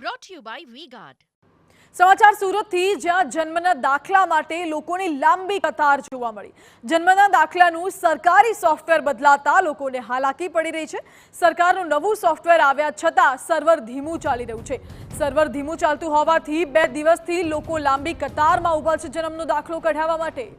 brought to you by V-Guard. સમાચાર સુરતથી, જ્યાં જન્મના દાખલા માટે લોકોની લાંબી કતાર જોવા મળી। જન્મના દાખલાનું સરકારી સોફ્ટવેર બદલાતા લોકોને હાલાકી પડી રહી છે। સરકારનું નવું સોફ્ટવેર આવ્યા છતાં સર્વર ધીમું ચાલી રહ્યું છે। સર્વર ધીમું ચાલતું હોવાથી 2 દિવસથી લોકો લાંબી કતારમાં ઊભા છે જન્મનો દાખલો કઢાવવા માટે।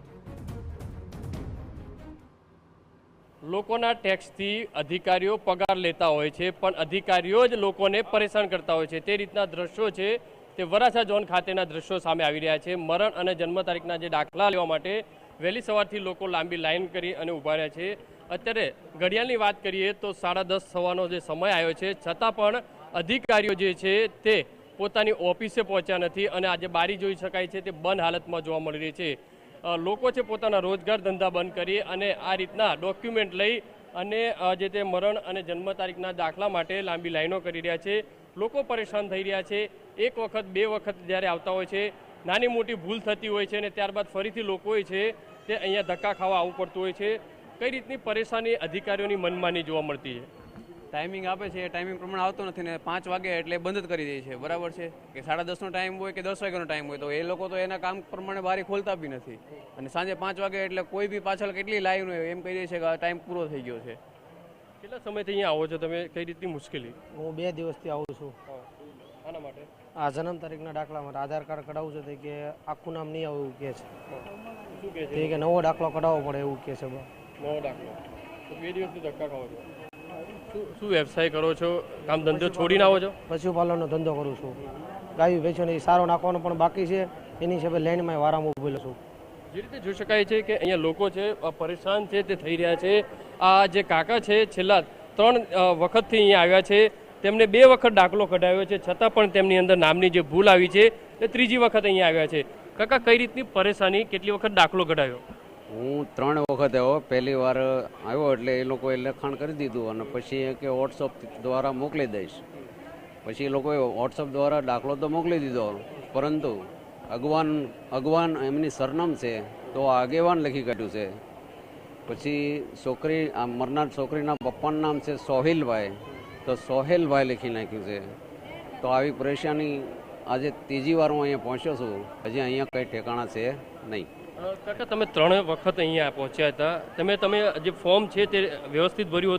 લોકોના ટેક્સથી અધિકારીઓ પગાર લેતા હોય છે, પણ અધિકારીઓ જ લોકોને પરેશાન કરતા હોય છે। તે રીતના દ્રશ્યો છે તે વરાછા ઝોન ખાતેના દ્રશ્યો સામે આવી રહ્યા છે। મરણ અને જન્મ તારીખના જે દાખલા લેવા માટે વહેલી સવારથી લોકો લાંબી લાઈન કરી અને ઊભા રહ્યા છે। અત્યારે ઘડિયાળની વાત કરીએ તો 10:30 સવારનો જે સમય આવ્યો છે, છતાં પણ અધિકારીઓ જે છે તે પોતાની ઓફિસે પહોંચ્યા નથી અને આજે બારી જોઈ શકાય છે તે બંધ હાલતમાં જોવા મળી રહી છે। લોકો છે પોતાના રોજગાર ધંધા બંધ કરી અને આ રીતના ડોક્યુમેન્ટ લઈ અને જે તે મરણ અને જન્મ તારીખના દાખલા માટે લાંબી લાઈનો કરી રહ્યા છે। લોકો પરેશાન થઈ રહ્યા છે। એક વખત બે વખત જ્યારે આવતા હોય છે, નાની મોટી ભૂલ થતી હોય છે અને ત્યારબાદ ફરીથી લોકો છે તે અહીંયા ધક્કા ખાવા આવવું પડતું હોય છે। કઈ રીતની પરેશાની અધિકારીઓની મનમાની જોવા મળતી છે? ટાઈમિંગ આપે છે એ ટાઈમિંગ પ્રમાણે આવતો નથી ને 5 વાગે એટલે બંધ જ કરી દે છે, બરાબર છે કે 10:30નો ટાઈમ હોય કે 10 વાગ્યાનો ટાઈમ હોય તો એ લોકો તો એના કામ પ્રમાણે બારી ખોલતા બી નથી અને સાંજે 5 વાગે એટલે કોઈ બી પાછળ કેટલી લાઈન હોય એમ કહી દે છે કે ટાઈમ પૂરો થઈ ગયો છે। કેટલા સમયથી અહીંયા આવો છો તમે? કઈ રીતની મુશ્કેલી? હું 2 દિવસથી આવું છું। આના માટે આ જન્મ તારીખના દાખલા માટે આધાર કાર્ડ કઢાવવું છે કે આખું નામ નહીં આવે એવું કહે છે। શું કહે તે કે નવો દાખલો કઢાવવો પડે એવું કહે છે। નવો દાખલો? 2 દિવસથી ધક્કા ખાવો છો? શું વ્યવસાય કરો છો? કામ ધંધો છોડીને આવો છો? પશુપાલનનો ધંધો કરું છું। ગાયું ભેંસોને સારો નાખવાનો પણ બાકી છે, એની હિસાબે લાઈનમાં વારામાં ઊભેલો છું। જે રીતે જોઈ શકાય છે કે અહીંયા લોકો છે પરેશાન છે તે થઈ રહ્યા છે। આ જે કાકા છે છેલ્લા 3 વખતથી અહીંયા આવ્યા છે, તેમને 2 વખત દાખલો કઢાવ્યો છે, છતાં પણ તેમની અંદર નામની જે ભૂલ આવી છે તે 3જી વખત અહીંયા આવ્યા છે। કાકા, કઈ રીતની પરેશાની, કેટલી વખત દાખલો કઢાવ્યો? હું 3 વખત આવ્યો। પહેલી વાર આવ્યો એટલે એ લોકોએ લખાણ કરી દીધું અને પછી કે વોટ્સઅપ દ્વારા મોકલી દઈશ। પછી એ લોકોએ વોટ્સઅપ દ્વારા દાખલો તો મોકલી દીધો, પરંતુ અગવાન એમની સરનામ છે તો આગેવાન લખી કાઢ્યું છે। પછી છોકરી મરનાર છોકરીના પપ્પાનું નામ છે સોહિલભાઈ, તો સોહેલભાઈ લખી નાખ્યું છે। તો આવી પરેશાની આજે 3જી વાર હું અહીંયા પહોંચ્યો છું, હજી અહીંયા કંઈ ઠેકાણા છે નહીં। કાકા, તમે 3 વખત અહીંયા પહોંચ્યા હતા, તમે જે ફોર્મ છે તે વ્યવસ્થિત ભર્યું હતું?